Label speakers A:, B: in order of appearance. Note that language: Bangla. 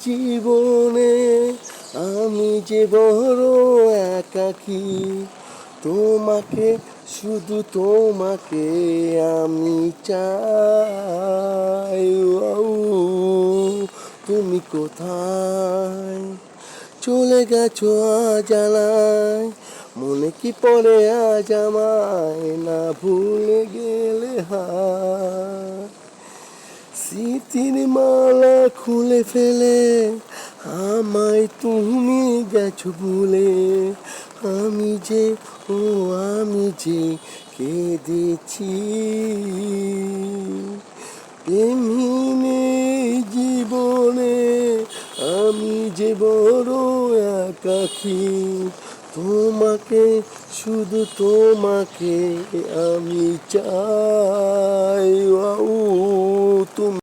A: জীবনে আমি যে বড় একাকী, তোমাকে শুধু তোমাকে আমি চাই। ও, তুমি কোথায় চলে গেছো জানাই, মনে কি পড়ে আজ আমায় না ভুলে গেলে হায়। স্মৃতির মালা খুলে ফেলে আমায় তুমি গেছো ভুলে, আমি যে ও আমি যে কেঁদেছি। এমনি জীবনে আমি যে বড় একাকী, তোমাকে শুধু তোমাকে আমি চাই। ও, তুমি